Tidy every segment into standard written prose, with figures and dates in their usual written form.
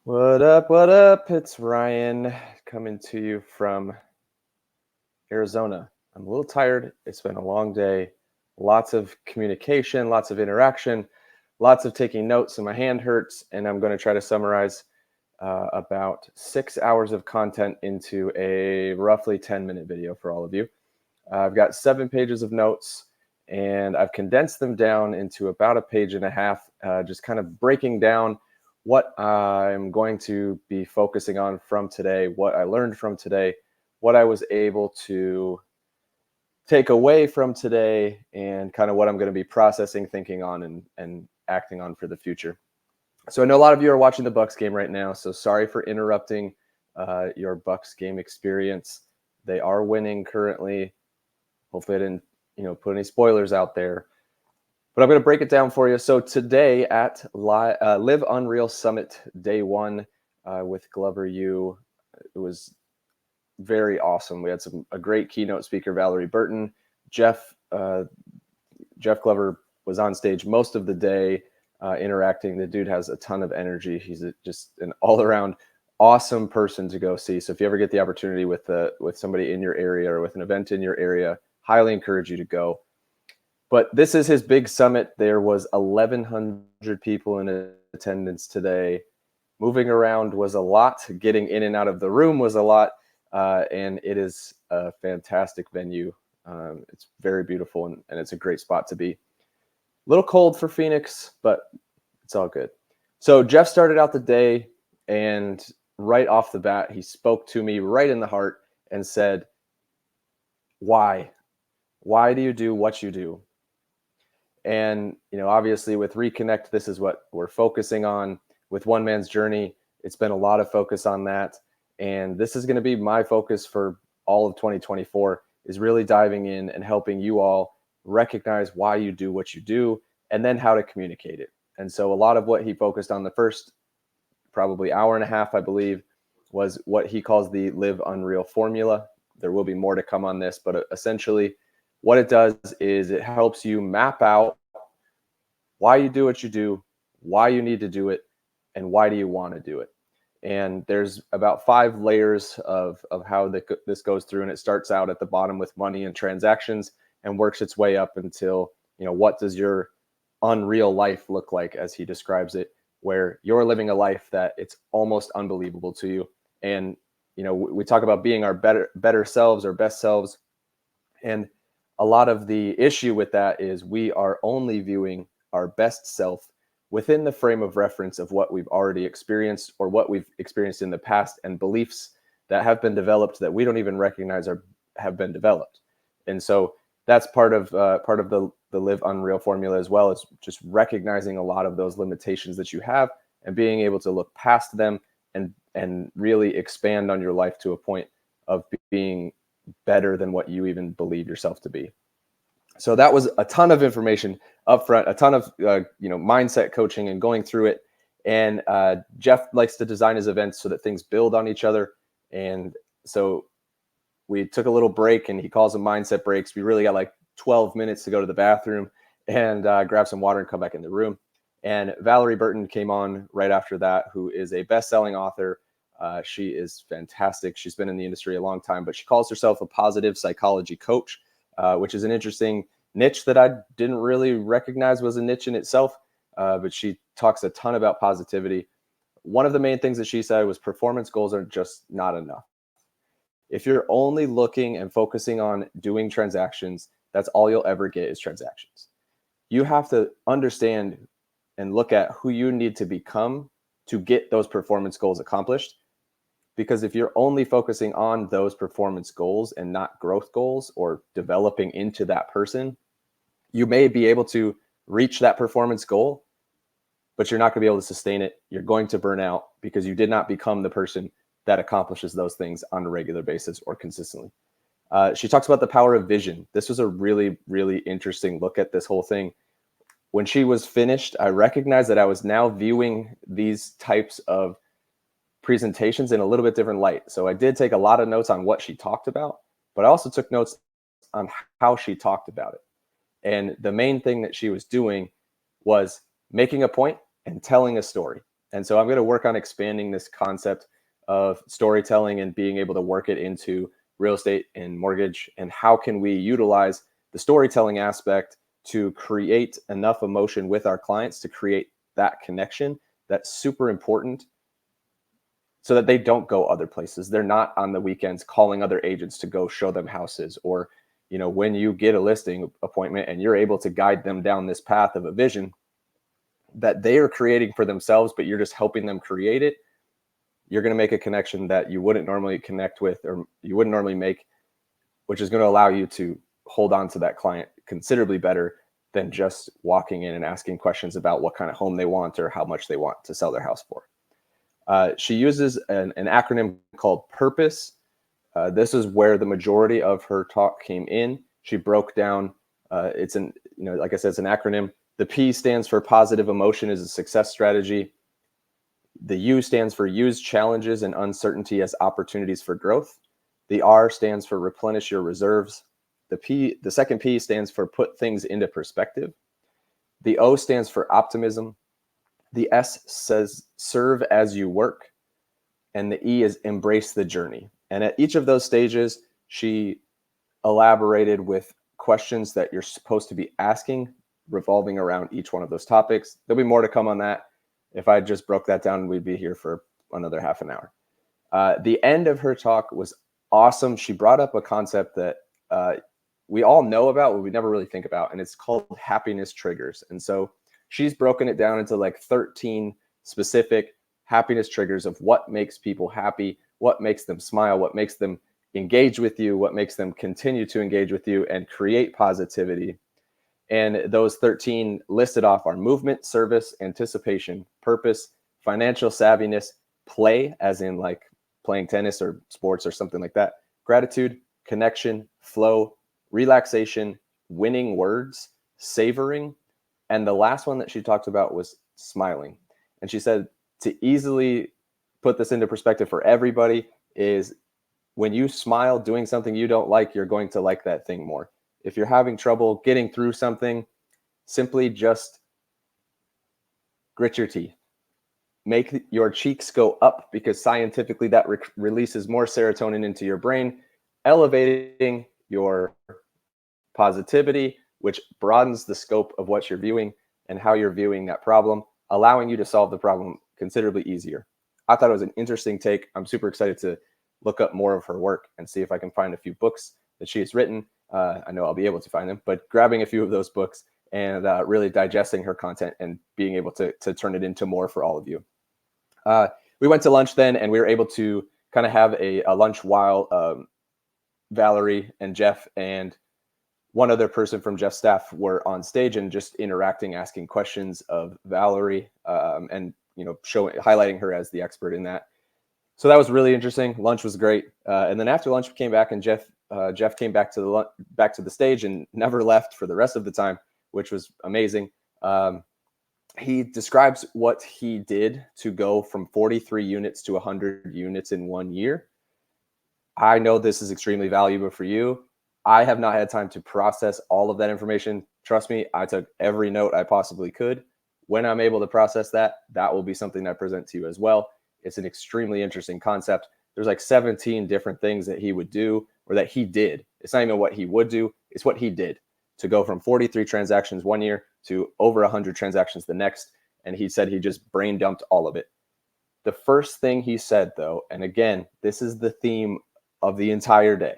What up? What up? It's Ryan coming to you from Arizona. I'm a little tired. It's been a long day. Lots of communication, lots of interaction, lots of taking notes, and my hand hurts. And I'm going to try to summarize about 6 hours of content into a roughly 10-minute video for all of you. I've got 7 pages of notes, and I've condensed them down into about a page and a half, just kind of breaking down what I'm going to be focusing on from today, what I learned from today, what I was able to take away from today, and kind of what I'm going to be processing, thinking on, and acting on for the future. So I know a lot of you are watching the Bucks game right now, so sorry for interrupting your Bucks game experience. They are winning currently. Hopefully I didn't, put any spoilers out there. But I'm going to break it down for you. So today at Live Unreal Summit Day 1 with GloverU, it was very awesome. We had a great keynote speaker, Valerie Burton. Jeff Glover was on stage most of the day interacting. The dude has a ton of energy. He's just an all-around awesome person to go see. So if you ever get the opportunity with somebody in your area or with an event in your area, highly encourage you to go. But this is his big summit. There was 1,100 people in attendance today. Moving around was a lot. Getting in and out of the room was a lot. And it is a fantastic venue. It's very beautiful, and it's a great spot to be. A little cold for Phoenix, but it's all good. So Jeff started out the day, and right off the bat, he spoke to me right in the heart and said, why? Why do you do what you do? And, obviously with REConnect, this is what we're focusing on. With One Man's Journey, it's been a lot of focus on that. And this is going to be my focus for all of 2024, is really diving in and helping you all recognize why you do what you do and then how to communicate it. And so a lot of what he focused on the first probably hour and a half, I believe, was what he calls the Live Unreal formula. There will be more to come on this, but essentially what it does is it helps you map out why you do what you do, why you need to do it, and why do you want to do it. And there's about 5 layers of how this goes through, and it starts out at the bottom with money and transactions and works its way up until, what does your unreal life look like, as he describes it, where you're living a life that it's almost unbelievable to you. And, we talk about being our better selves, our best selves. And a lot of the issue with that is we are only viewing our best self within the frame of reference of what we've already experienced or what we've experienced in the past, and beliefs that have been developed that we don't even recognize have been developed. And so that's part of the Live Unreal formula, as well as just recognizing a lot of those limitations that you have and being able to look past them and really expand on your life to a point of being better than what you even believe yourself to be. So that was a ton of information up front, a ton of mindset coaching and going through it. And Jeff likes to design his events so that things build on each other. And so we took a little break, and he calls them mindset breaks. We really got like 12 minutes to go to the bathroom and grab some water and come back in the room. And Valerie Burton came on right after that, who is a best-selling author. She is fantastic. She's been in the industry a long time, but she calls herself a positive psychology coach, which is an interesting niche that I didn't really recognize was a niche in itself. But she talks a ton about positivity. One of the main things that she said was performance goals are just not enough. If you're only looking and focusing on doing transactions, that's all you'll ever get is transactions. You have to understand and look at who you need to become to get those performance goals accomplished. Because if you're only focusing on those performance goals and not growth goals or developing into that person, you may be able to reach that performance goal, but you're not going to be able to sustain it. You're going to burn out because you did not become the person that accomplishes those things on a regular basis or consistently. She talks about the power of vision. This was a really, really interesting look at this whole thing. When she was finished, I recognized that I was now viewing these types of presentations in a little bit different light. So I did take a lot of notes on what she talked about, but I also took notes on how she talked about it. And the main thing that she was doing was making a point and telling a story. And so I'm going to work on expanding this concept of storytelling and being able to work it into real estate and mortgage. And how can we utilize the storytelling aspect to create enough emotion with our clients to create that connection that's super important, so that they don't go other places. They're not on the weekends calling other agents to go show them houses, or, when you get a listing appointment and you're able to guide them down this path of a vision that they are creating for themselves, but you're just helping them create it, you're going to make a connection that you wouldn't normally connect with, or you wouldn't normally make, which is going to allow you to hold on to that client considerably better than just walking in and asking questions about what kind of home they want or how much they want to sell their house for. She uses an acronym called PURPOSE. This is where the majority of her talk came in. She broke down, like I said, it's an acronym. The P stands for positive emotion is a success strategy. The U stands for use challenges and uncertainty as opportunities for growth. The R stands for replenish your reserves. The second P stands for put things into perspective. The O stands for optimism. The S says serve as you work. And the E is embrace the journey. And at each of those stages, she elaborated with questions that you're supposed to be asking, revolving around each one of those topics. There'll be more to come on that. If I just broke that down, we'd be here for another half an hour. The end of her talk was awesome. She brought up a concept that we all know about, but we never really think about, and it's called happiness triggers. And so she's broken it down into like 13 specific happiness triggers of what makes people happy, what makes them smile, what makes them engage with you, what makes them continue to engage with you and create positivity. And those 13 listed off are movement, service, anticipation, purpose, financial savviness, play, as in like playing tennis or sports or something like that, gratitude, connection, flow, relaxation, winning words, savoring. And the last one that she talked about was smiling. And she said to easily put this into perspective for everybody is when you smile doing something you don't like, you're going to like that thing more. If you're having trouble getting through something, simply just grit your teeth. Make your cheeks go up, because scientifically that releases more serotonin into your brain, elevating your positivity, which broadens the scope of what you're viewing and how you're viewing that problem, allowing you to solve the problem considerably easier. I thought it was an interesting take. I'm super excited to look up more of her work and see if I can find a few books that she has written. I know I'll be able to find them, but grabbing a few of those books and really digesting her content and being able to turn it into more for all of you. We went to lunch then, and we were able to kind of have a lunch while Valerie and Jeff and one other person from Jeff's staff were on stage and just interacting, asking questions of Valerie, and highlighting her as the expert in that. So that was really interesting. Lunch was great, and then after lunch we came back, and Jeff came back to the stage and never left for the rest of the time, which was amazing. He describes what he did to go from 43 units to 100 units in 1 year. I know this is extremely valuable for you. I have not had time to process all of that information. Trust me, I took every note I possibly could. When I'm able to process that, that will be something that I present to you as well. It's an extremely interesting concept. There's like 17 different things that he would do, or that he did. It's not even what he would do, it's what he did to go from 43 transactions 1 year to over 100 transactions the next. And he said he just brain dumped all of it. The first thing he said, though, and again, this is the theme of the entire day,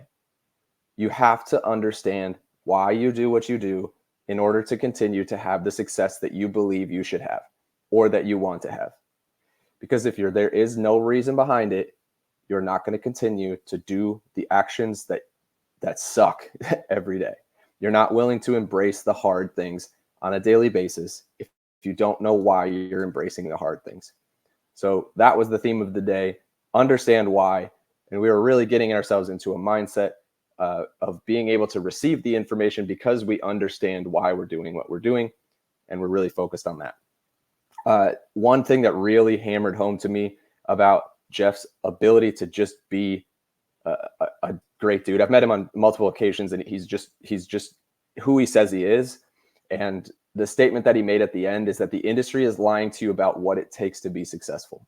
you have to understand why you do what you do in order to continue to have the success that you believe you should have or that you want to have. Because if there is no reason behind it, you're not going to continue to do the actions that suck every day. You're not willing to embrace the hard things on a daily basis if you don't know why you're embracing the hard things. So that was the theme of the day. Understand why. And we were really getting ourselves into a mindset of being able to receive the information because we understand why we're doing what we're doing. And we're really focused on that. One thing that really hammered home to me about Jeff's ability to just be a great dude. I've met him on multiple occasions, and he's just who he says he is. And the statement that he made at the end is that the industry is lying to you about what it takes to be successful.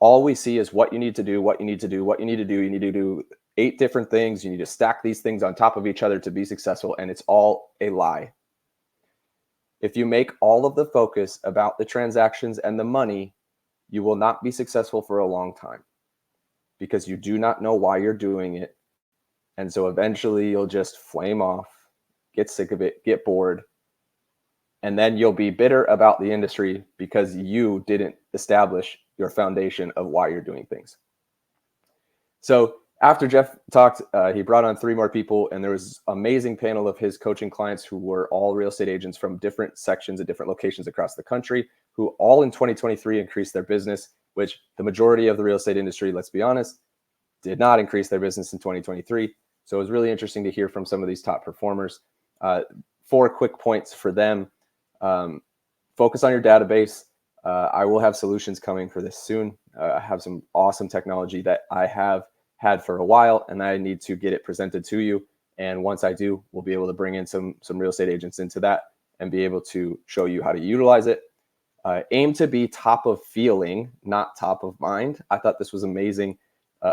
All we see is what you need to do, what you need to do, what you need to do. You need to do 8 different things. You need to stack these things on top of each other to be successful. And it's all a lie. If you make all of the focus about the transactions and the money, you will not be successful for a long time because you do not know why you're doing it. And so eventually you'll just flame off, get sick of it, get bored. And then you'll be bitter about the industry because you didn't establish your foundation of why you're doing things. So after Jeff talked, he brought on 3 more people, and there was an amazing panel of his coaching clients who were all real estate agents from different sections at different locations across the country, who all in 2023 increased their business, which the majority of the real estate industry, let's be honest, did not increase their business in 2023. So it was really interesting to hear from some of these top performers. 4 quick points for them. Focus on your database. I will have solutions coming for this soon. I have some awesome technology that I have had for a while, and I need to get it presented to you. And once I do, we'll be able to bring in some real estate agents into that and be able to show you how to utilize it. Aim to be top of feeling, not top of mind. I thought this was amazing.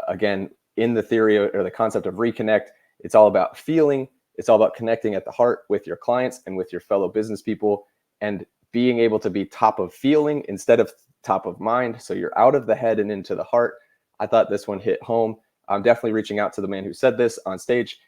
Again, in the theory or the concept of REConnect, it's all about feeling. It's all about connecting at the heart with your clients and with your fellow business people, and being able to be top of feeling instead of top of mind. So you're out of the head and into the heart. I thought this one hit home. I'm definitely reaching out to the man who said this on stage.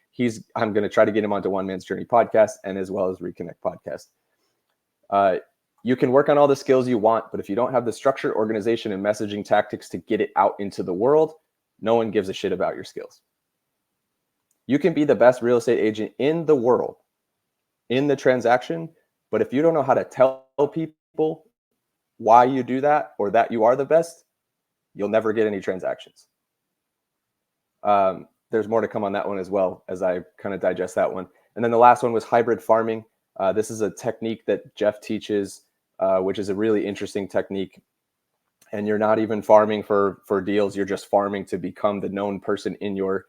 I'm going to try to get him onto One Man's Journey podcast and as well as REConnect podcast. You can work on all the skills you want, but if you don't have the structure, organization, and messaging tactics to get it out into the world, no one gives a shit about your skills. You can be the best real estate agent in the world in the transaction, but if you don't know how to tell people why you do that or that you are the best, you'll never get any transactions. There's more to come on that one as well as I kind of digest that one. And then the last one was hybrid farming. This is a technique that Jeff teaches, which is a really interesting technique. And you're not even farming for deals. You're just farming to become the known person in your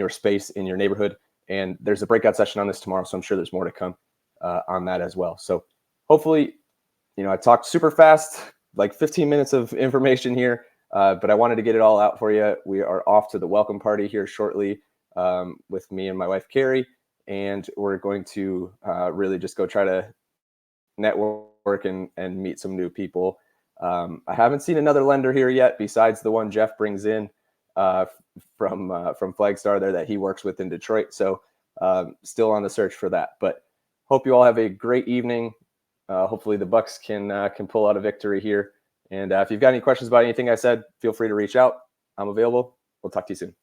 space, in your neighborhood. And there's a breakout session on this tomorrow, so I'm sure there's more to come on that as well. So hopefully, I talked super fast, like 15 minutes of information here. But I wanted to get it all out for you. We are off to the welcome party here shortly with me and my wife, Carrie. And we're going to really just go try to network and meet some new people. I haven't seen another lender here yet besides the one Jeff brings in from Flagstar there that he works with in Detroit. So still on the search for that. But hope you all have a great evening. Hopefully the Bucks can pull out a victory here. And if you've got any questions about anything I said, feel free to reach out. I'm available. We'll talk to you soon.